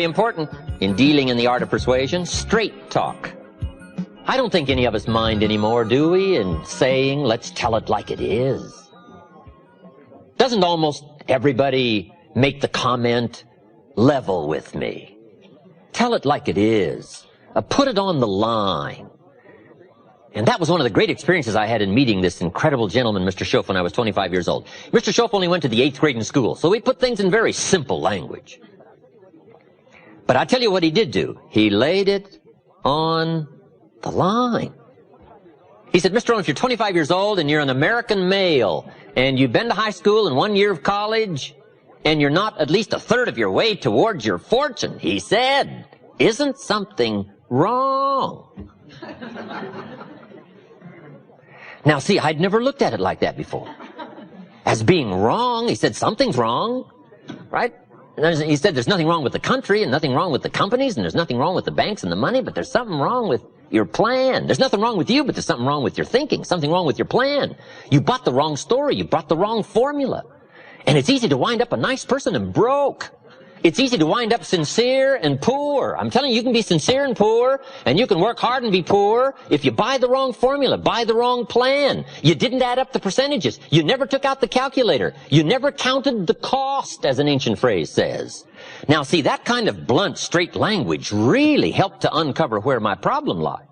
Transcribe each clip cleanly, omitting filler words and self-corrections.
Important in dealing in the art of persuasion, straight talk. I don't think any of us mind anymore, do we, in saying, let's tell it like it is. Doesn't almost everybody make the comment, level with me? Tell it like it is. Put it on the line. And that was one of the great experiences I had in meeting this incredible gentleman, Mr. Schoaf, when I was 25 years old. Mr. Schoaf only went to the 8th grade in school, so we put things in very simple language. But I tell you what he did do. He laid it on the line. He said, Mr. Rohn, if you're 25 years old and you're an American male and you've been to high school and 1 year of college and you're not at least a third of your way towards your fortune, he said, isn't something wrong? Now, see, I'd never looked at it like that before. As being wrong, he said, something's wrong, right? And he said, there's nothing wrong with the country and nothing wrong with the companies and there's nothing wrong with the banks and the money, but there's something wrong with your plan. There's nothing wrong with you, but there's something wrong with your thinking, something wrong with your plan. You bought the wrong story. You bought the wrong formula. And it's easy to wind up a nice person and broke. It's easy to wind up sincere and poor. I'm telling you, you can be sincere and poor, and you can work hard and be poor if you buy the wrong formula, buy the wrong plan. You didn't add up the percentages. You never took out the calculator. You never counted the cost, as an ancient phrase says. Now, see, that kind of blunt, straight language really helped to uncover where my problem lied.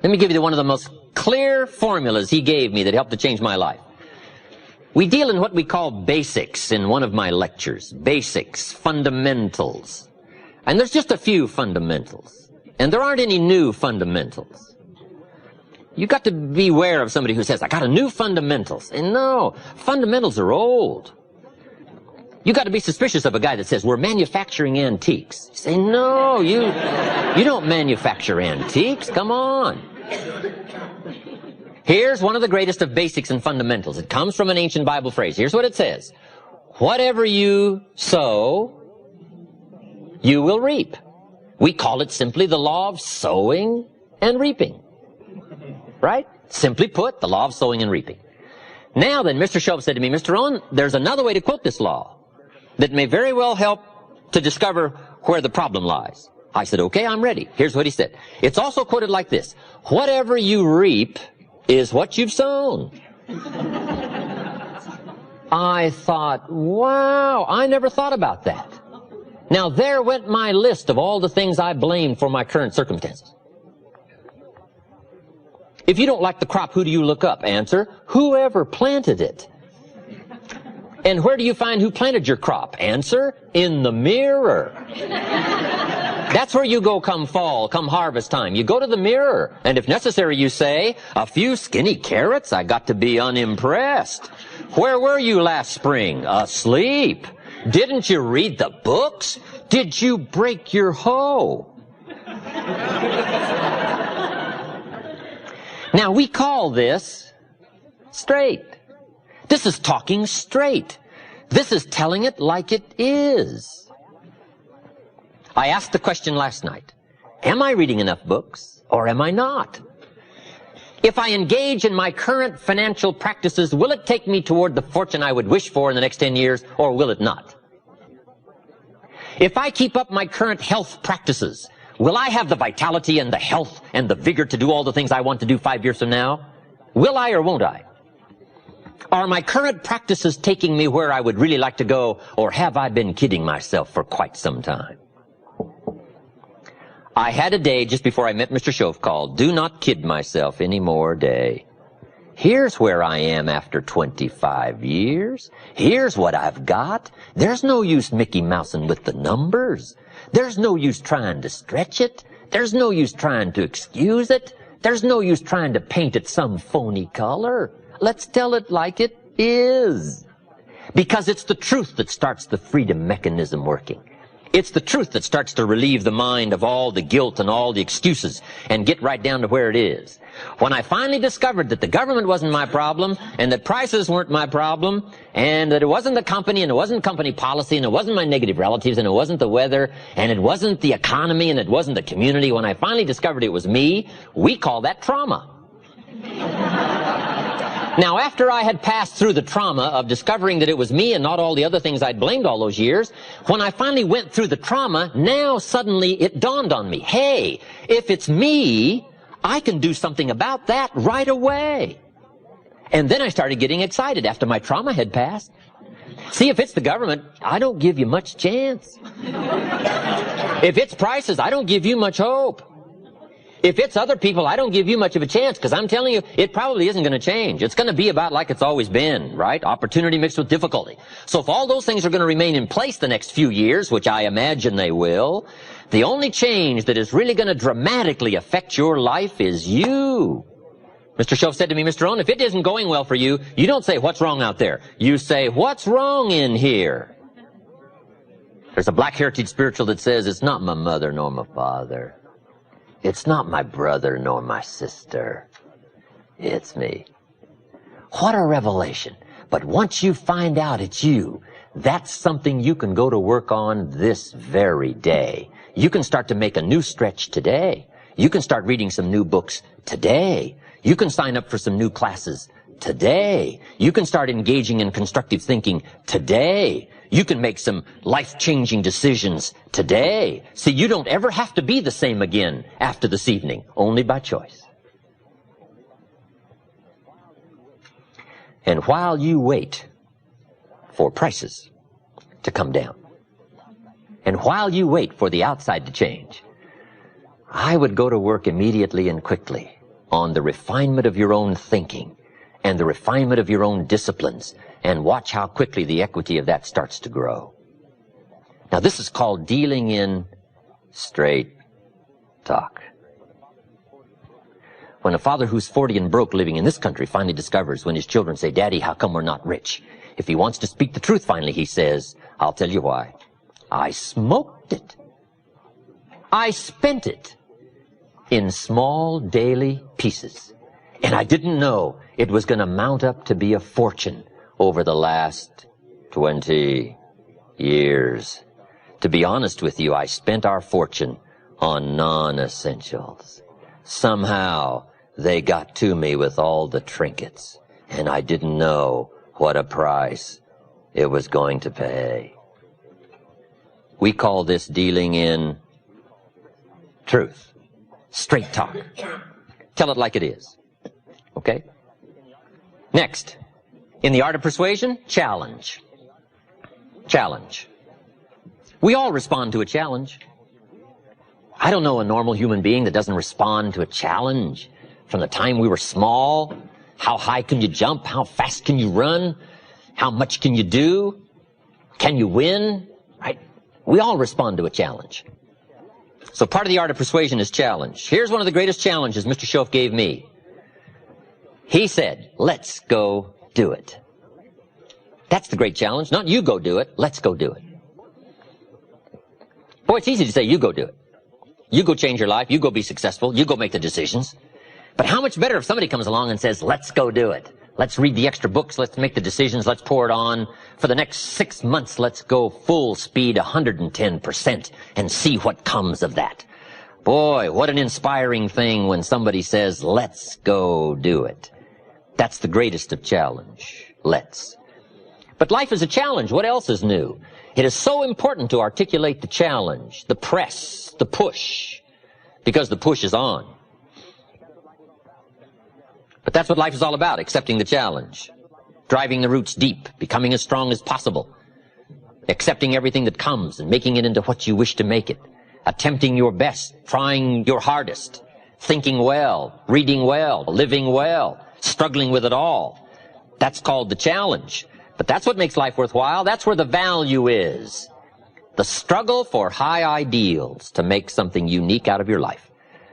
Let me give you one of the most clear formulas he gave me that helped to change my life. We deal in what we call basics in one of my lectures. Basics, fundamentals. And there's just a few fundamentals. And there aren't any new fundamentals. You've got to beware of somebody who says, I got a new fundamentals. And no, fundamentals are old. You got to be suspicious of a guy that says, we're manufacturing antiques. You say, no, you don't manufacture antiques. Come on. Here's one of the greatest of basics and fundamentals. It comes from an ancient Bible phrase. Here's what it says. Whatever you sow, you will reap. We call it simply the law of sowing and reaping. Right? Simply put, the law of sowing and reaping. Now then, Mr. Schoaf said to me, Mr. Rohn, there's another way to quote this law that may very well help to discover where the problem lies. I said, okay, I'm ready. Here's what he said. It's also quoted like this. Whatever you reap is what you've sown. I thought, wow, I never thought about that. Now there went my list of all the things I blame for my current circumstances. If you don't like the crop, who do you look up? Answer, whoever planted it. And where do you find who planted your crop? Answer, in the mirror. That's where you go come fall, come harvest time. You go to the mirror, and if necessary, you say, a few skinny carrots? I got to be unimpressed. Where were you last spring? Asleep. Didn't you read the books? Did you break your hoe? Now, we call this straight. This is talking straight. This is telling it like it is. I asked the question last night, am I reading enough books or am I not? If I engage in my current financial practices, will it take me toward the fortune I would wish for in the next 10 years or will it not? If I keep up my current health practices, will I have the vitality and the health and the vigor to do all the things I want to do 5 years from now? Will I or won't I? Are my current practices taking me where I would really like to go, or have I been kidding myself for quite some time? I had a day just before I met Mr. Schoaf called Do Not Kid Myself Anymore Day. Here's where I am after 25 years. Here's what I've got. There's no use Mickey Mousing with the numbers. There's no use trying to stretch it. There's no use trying to excuse it. There's no use trying to paint it some phony color. Let's tell it like it is. Because it's the truth that starts the freedom mechanism working. It's the truth that starts to relieve the mind of all the guilt and all the excuses and get right down to where it is. When I finally discovered that the government wasn't my problem and that prices weren't my problem and that it wasn't the company and it wasn't company policy and it wasn't my negative relatives and it wasn't the weather and it wasn't the economy and it wasn't the community, when I finally discovered it was me, we call that trauma. Now, after I had passed through the trauma of discovering that it was me and not all the other things I'd blamed all those years, when I finally went through the trauma, now suddenly it dawned on me, hey, if it's me, I can do something about that right away. And then I started getting excited after my trauma had passed. See, if it's the government, I don't give you much chance. If it's prices, I don't give you much hope. If it's other people, I don't give you much of a chance, because I'm telling you, it probably isn't going to change. It's going to be about like it's always been, right? Opportunity mixed with difficulty. So if all those things are going to remain in place the next few years, which I imagine they will, the only change that is really going to dramatically affect your life is you. Mr. Shoaff said to me, Mr. Rohn, if it isn't going well for you, you don't say, what's wrong out there? You say, what's wrong in here? There's a Black Heritage spiritual that says, it's not my mother nor my father. It's not my brother nor my sister. It's me. What a revelation. But once you find out it's you, that's something you can go to work on this very day. You can start to make a new stretch today. You can start reading some new books today. You can sign up for some new classes today. You can start engaging in constructive thinking today. You can make some life-changing decisions today. See, you don't ever have to be the same again after this evening, only by choice. And while you wait for prices to come down, and while you wait for the outside to change, I would go to work immediately and quickly on the refinement of your own thinking and the refinement of your own disciplines, and watch how quickly the equity of that starts to grow. Now, this is called dealing in straight talk. When a father who's 40 and broke living in this country finally discovers when his children say, Daddy, how come we're not rich? If he wants to speak the truth finally, he says, I'll tell you why. I smoked it. I spent it in small daily pieces. And I didn't know it was going to mount up to be a fortune over the last 20 years. To be honest with you, I spent our fortune on non-essentials. Somehow, they got to me with all the trinkets, and I didn't know what a price it was going to pay. We call this dealing in truth, straight talk. Tell it like it is. Okay? Next, in the art of persuasion, challenge. Challenge. We all respond to a challenge. I don't know a normal human being that doesn't respond to a challenge. From the time we were small, how high can you jump? How fast can you run? How much can you do? Can you win? Right? We all respond to a challenge. So part of the art of persuasion is challenge. Here's one of the greatest challenges Mr. Shoaff gave me. He said, let's go do it. That's the great challenge. Not you go do it, let's go do it. Boy, it's easy to say you go do it. You go change your life, you go be successful, you go make the decisions. But how much better if somebody comes along and says, let's go do it. Let's read the extra books, let's make the decisions, let's pour it on. For the next 6 months, let's go full speed 110% and see what comes of that. Boy, what an inspiring thing when somebody says, let's go do it. That's the greatest of challenge. Let's. But life is a challenge. What else is new? It is so important to articulate the challenge, the press, the push, because the push is on. But that's what life is all about, accepting the challenge, driving the roots deep, becoming as strong as possible, accepting everything that comes and making it into what you wish to make it, attempting your best, trying your hardest, thinking well, reading well, living well, struggling with it all. That's called the challenge. But that's what makes life worthwhile. That's where the value is. The struggle for high ideals to make something unique out of your life.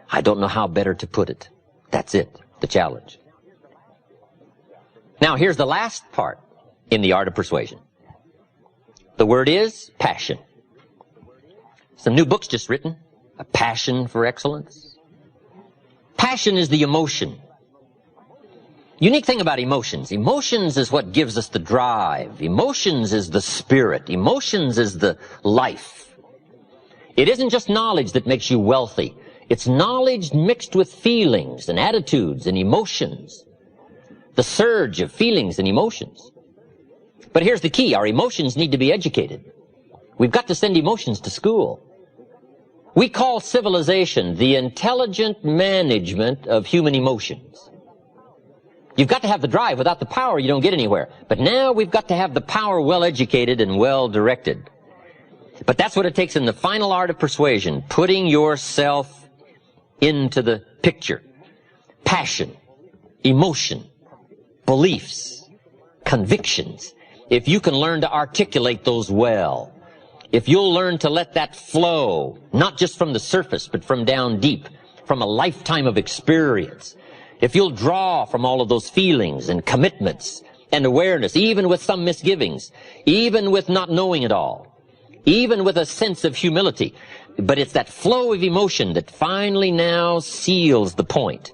I don't know how better to put it. That's it, the challenge. Now, here's the last part in the art of persuasion. The word is passion. Some new books just written. A Passion for Excellence. Passion is the emotion. Unique thing about emotions. Emotions is what gives us the drive. Emotions is the spirit. Emotions is the life. It isn't just knowledge that makes you wealthy. It's knowledge mixed with feelings and attitudes and emotions. the surge of feelings and emotions. But here's the key. Our emotions need to be educated. We've got to send emotions to school. We call civilization the intelligent management of human emotions. You've got to have the drive. Without the power, you don't get anywhere. But now we've got to have the power well educated and well directed. But that's what it takes in the final art of persuasion, putting yourself into the picture. Passion, emotion, beliefs, convictions. If you can learn to articulate those well, if you'll learn to let that flow, not just from the surface, but from down deep, from a lifetime of experience, if you'll draw from all of those feelings and commitments and awareness, even with some misgivings, even with not knowing it all, even with a sense of humility, but it's that flow of emotion that finally now seals the point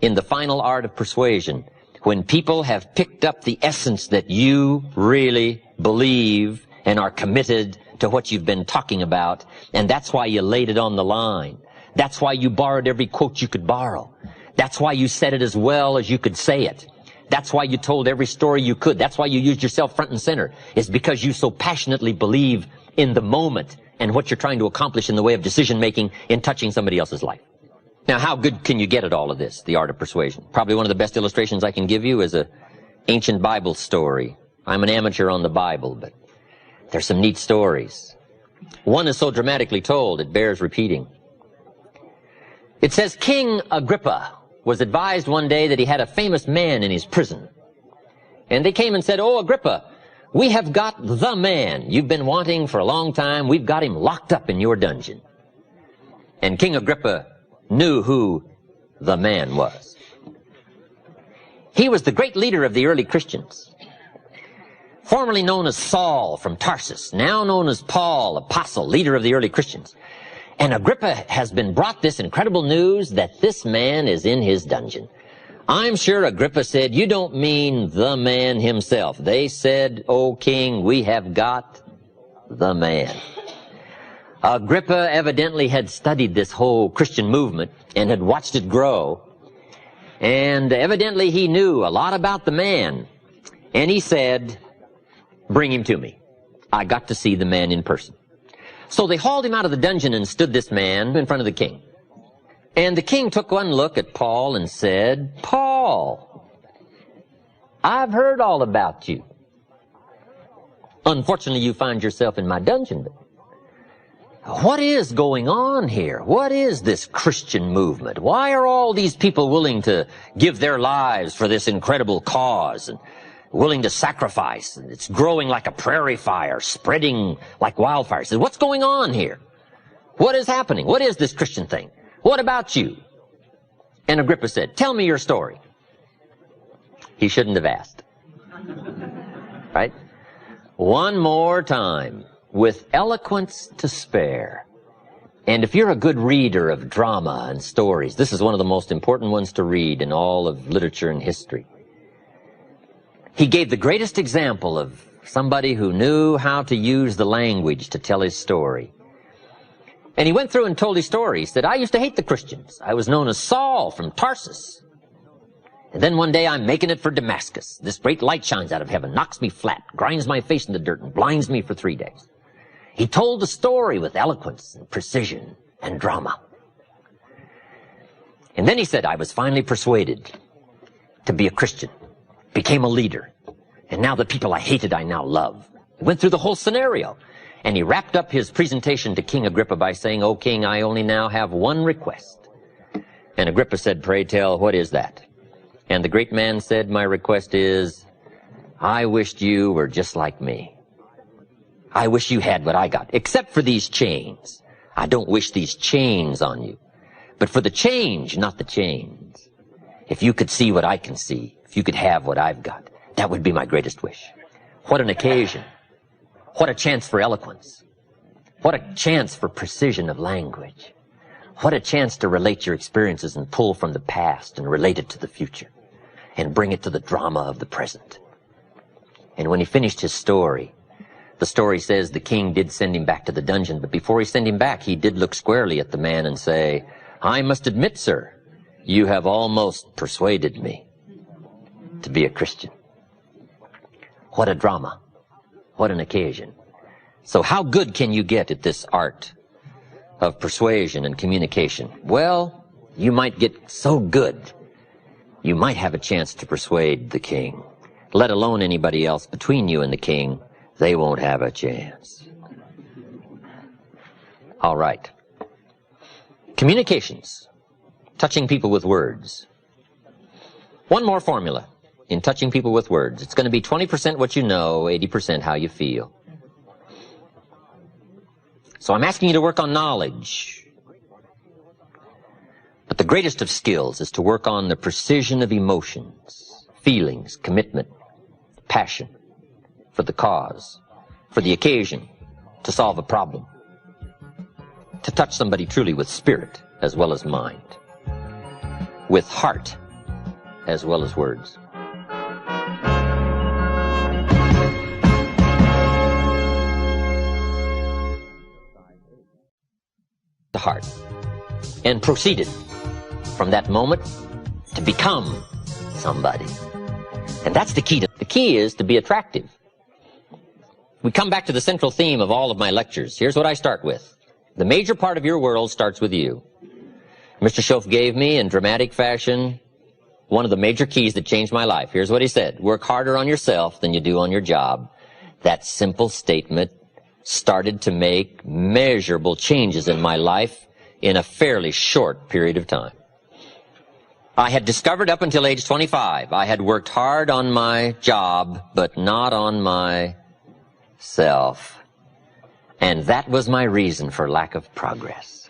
in the final art of persuasion, when people have picked up the essence that you really believe and are committed to what you've been talking about, and that's why you laid it on the line. That's why you borrowed every quote you could borrow. That's why you said it as well as you could say it. That's why you told every story you could. That's why you used yourself front and center. It's because you so passionately believe in the moment and what you're trying to accomplish in the way of decision making in touching somebody else's life. Now, how good can you get at all of this, the art of persuasion? Probably one of the best illustrations I can give you is an ancient Bible story. I'm an amateur on the Bible, but there's some neat stories. One is so dramatically told, it bears repeating. It says, King Agrippa was advised one day that he had a famous man in his prison. And they came and said, "Oh, Agrippa, we have got the man you've been wanting for a long time. We've got him locked up in your dungeon." And King Agrippa knew who the man was. He was the great leader of the early Christians, formerly known as Saul from Tarsus, now known as Paul, apostle, leader of the early Christians. And Agrippa has been brought this incredible news that this man is in his dungeon. I'm sure Agrippa said, "You don't mean the man himself." They said, "O king, we have got the man." Agrippa evidently had studied this whole Christian movement and had watched it grow. And evidently he knew a lot about the man. And he said, "Bring him to me. I got to see the man in person." So they hauled him out of the dungeon and stood this man in front of the king. And the king took one look at Paul and said, "Paul, I've heard all about you. Unfortunately, you find yourself in my dungeon. But what is going on here? What is this Christian movement? Why are all these people willing to give their lives for this incredible cause and willing to sacrifice? And it's growing like a prairie fire, spreading like wildfire." He said, "What's going on here? What is happening? What is this Christian thing? What about you?" And Agrippa said, "Tell me your story." He shouldn't have asked. Right? One more time, with eloquence to spare. And if you're a good reader of drama and stories, this is one of the most important ones to read in all of literature and history. He gave the greatest example of somebody who knew how to use the language to tell his story. And he went through and told his story. He said, "I used to hate the Christians. I was known as Saul from Tarsus. And then one day I'm making it for Damascus. This great light shines out of heaven, knocks me flat, grinds my face in the dirt, and blinds me for 3 days." He told the story with eloquence and precision and drama. And then he said, "I was finally persuaded to be a Christian, became a leader, and now the people I hated I now love." He went through the whole scenario. And he wrapped up his presentation to King Agrippa by saying, "O king, I only now have one request." And Agrippa said, "Pray tell, what is that?" And the great man said, "My request is, I wished you were just like me. I wish you had what I got, except for these chains. I don't wish these chains on you, but for the change, not the chains. If you could see what I can see, if you could have what I've got, that would be my greatest wish." What an occasion. What a chance for eloquence. What a chance for precision of language. What a chance to relate your experiences and pull from the past and relate it to the future and bring it to the drama of the present. And when he finished his story, the story says the king did send him back to the dungeon, but before he sent him back, he did look squarely at the man and say, "I must admit, sir, you have almost persuaded me to be a Christian. What a drama. What an occasion. So how good can you get at this art of persuasion and communication? Well, you might get so good, you might have a chance to persuade the king. Let alone anybody else between you and the king, they won't have a chance. All right. Communications. Touching people with words. One more formula in touching people with words. It's going to be 20% what you know, 80% how you feel. So I'm asking you to work on knowledge. But the greatest of skills is to work on the precision of emotions, feelings, commitment, passion, for the cause, for the occasion, to solve a problem, to touch somebody truly with spirit as well as mind, with heart as well as words. The heart, and proceeded from that moment to become somebody. And that's the key. The key is to be attractive. We come back to the central theme of all of my lectures. Here's what I start with. The major part of your world starts with you. Mr. Schoaf gave me, in dramatic fashion, one of the major keys that changed my life. Here's what he said. Work harder on yourself than you do on your job. That simple statement started to make measurable changes in my life in a fairly short period of time. I had discovered up until age 25, I had worked hard on my job, but not on myself. And that was my reason for lack of progress.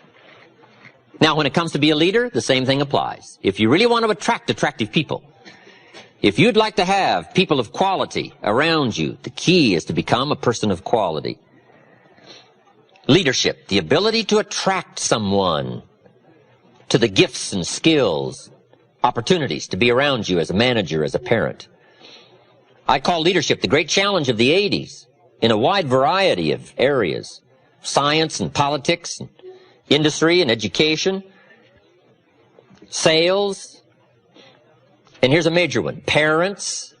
Now, when it comes to be a leader, the same thing applies. If you really want to attract attractive people, if you'd like to have people of quality around you, the key is to become a person of quality. Leadership, the ability to attract someone to the gifts and skills, opportunities to be around you as a manager, as a parent. I call leadership the great challenge of the 80s in a wide variety of areas. Science and politics, and industry and education, sales, and here's a major one, parents.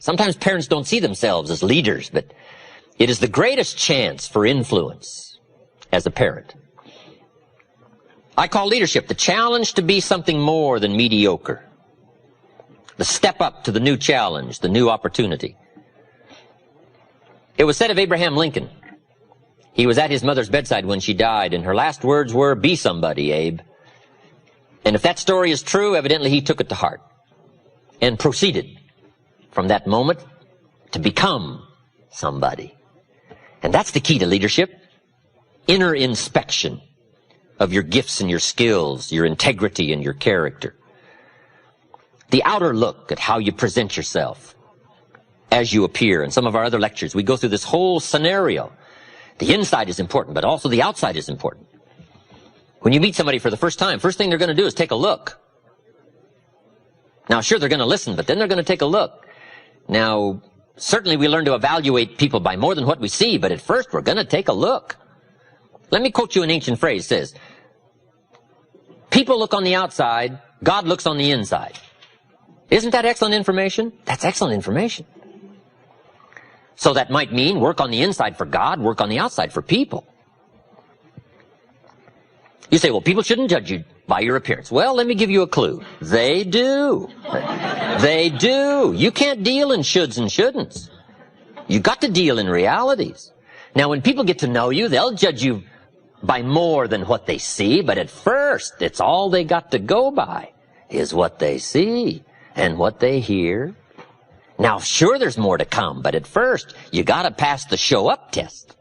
Sometimes parents don't see themselves as leaders, but it is the greatest chance for influence as a parent. I call leadership the challenge to be something more than mediocre. The step up to the new challenge, the new opportunity. It was said of Abraham Lincoln, he was at his mother's bedside when she died, and her last words were, "Be somebody, Abe." And if that story is true, evidently he took it to heart and proceeded from that moment to become somebody. And that's the key to leadership. Inner inspection of your gifts and your skills, your integrity and your character. The outer look at how you present yourself as you appear. In some of our other lectures, we go through this whole scenario. The inside is important, but also the outside is important. When you meet somebody for the first time, first thing they're going to do is take a look. Now, sure, they're going to listen, but then they're going to take a look. Now, certainly we learn to evaluate people by more than what we see, but at first we're going to take a look. Let me quote you an ancient phrase. It says, people look on the outside, God looks on the inside. Isn't that excellent information? That's excellent information. So that might mean work on the inside for God, work on the outside for people. You say, well, people shouldn't judge you by your appearance. Well, let me give you a clue. They do. They do. You can't deal in shoulds and shouldn'ts. You got to deal in realities. Now, when people get to know you, they'll judge you by more than what they see, but at first, it's all they got to go by is what they see and what they hear. Now, sure, there's more to come, but at first, you got to pass the show up test,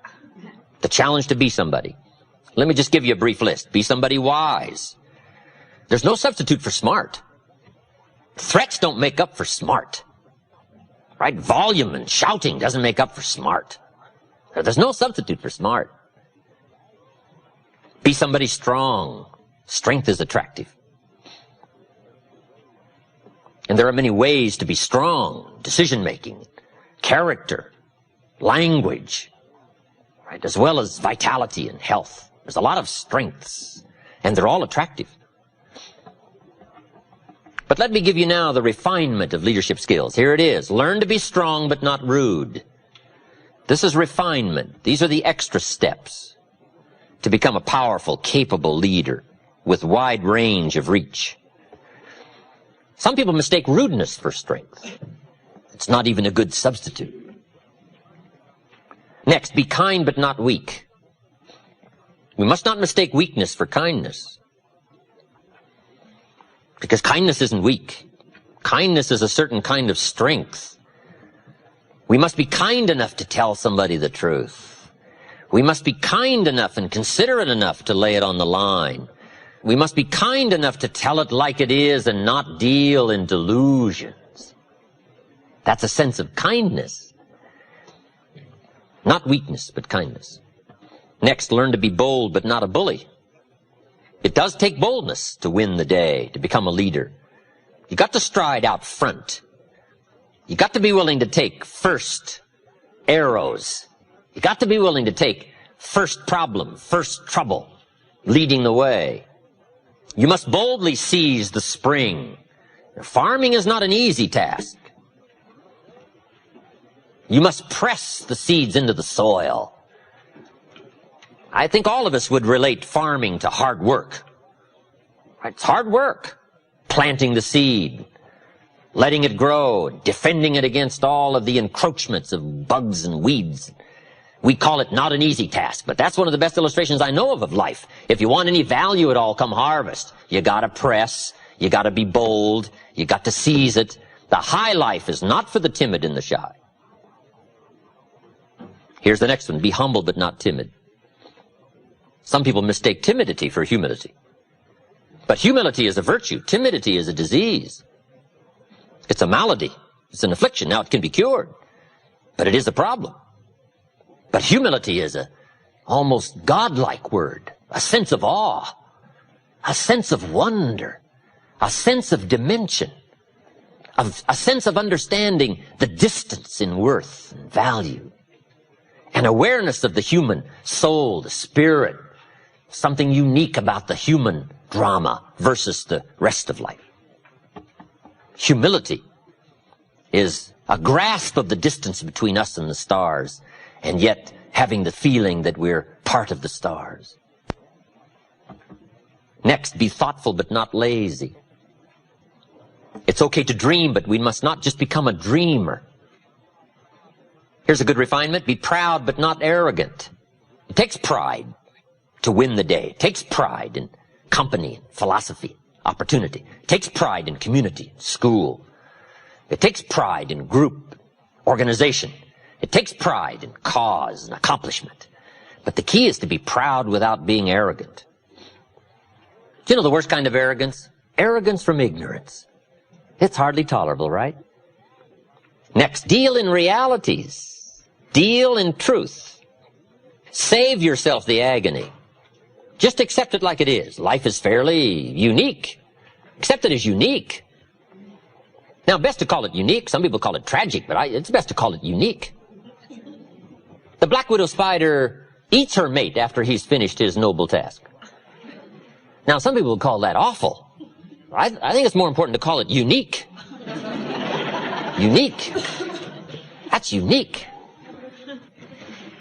the challenge to be somebody. Let me just give you a brief list. Be somebody wise. There's no substitute for smart. Threats don't make up for smart, right? Volume and shouting doesn't make up for smart. There's no substitute for smart. Be somebody strong. Strength is attractive. And there are many ways to be strong. Decision-making, character, language, right? As well as vitality and health. There's a lot of strengths, and they're all attractive. But let me give you now the refinement of leadership skills. Here it is. Learn to be strong but not rude. This is refinement. These are the extra steps to become a powerful, capable leader with wide range of reach. Some people mistake rudeness for strength. It's not even a good substitute. Next, be kind but not weak. We must not mistake weakness for kindness. Because kindness isn't weak. Kindness is a certain kind of strength. We must be kind enough to tell somebody the truth. We must be kind enough and considerate enough to lay it on the line. We must be kind enough to tell it like it is and not deal in delusions. That's a sense of kindness. Not weakness, but kindness. Next, learn to be bold but not a bully. It does take boldness to win the day, to become a leader. You got to stride out front. You got to be willing to take first arrows. You got to be willing to take first problem, first trouble, leading the way. You must boldly seize the spring. Farming is not an easy task. You must press the seeds into the soil. I think all of us would relate farming to hard work. It's hard work. Planting the seed, letting it grow, defending it against all of the encroachments of bugs and weeds. We call it not an easy task, but that's one of the best illustrations I know of life. If you want any value at all come harvest, you gotta press, you gotta be bold, you got to seize it. The high life is not for the timid and the shy. Here's the next one. Be humble but not timid. Some people mistake timidity for humility. But humility is a virtue. Timidity is a disease. It's a malady. It's an affliction. Now, it can be cured, but it is a problem. But humility is a almost godlike word, a sense of awe, a sense of wonder, a sense of dimension, a sense of understanding the distance in worth and value. An awareness of the human soul, the spirit, something unique about the human drama versus the rest of life. Humility is a grasp of the distance between us and the stars, and yet having the feeling that we're part of the stars. Next, be thoughtful but not lazy. It's okay to dream, but we must not just become a dreamer. Here's a good refinement. Be proud but not arrogant. It takes pride to win the day. It takes pride in company, philosophy, opportunity. It takes pride in community, school. It takes pride in group, organization. It takes pride in cause and accomplishment. But the key is to be proud without being arrogant. Do you know the worst kind of arrogance? Arrogance from ignorance. It's hardly tolerable, right? Next, deal in realities. Deal in truth. Save yourself the agony. Just accept it like it is. Life is fairly unique. Accept it as unique. Now, best to call it unique. Some people call it tragic, but it's best to call it unique. The black widow spider eats her mate after he's finished his noble task. Now, some people would call that awful. I think it's more important to call it unique. Unique. That's unique.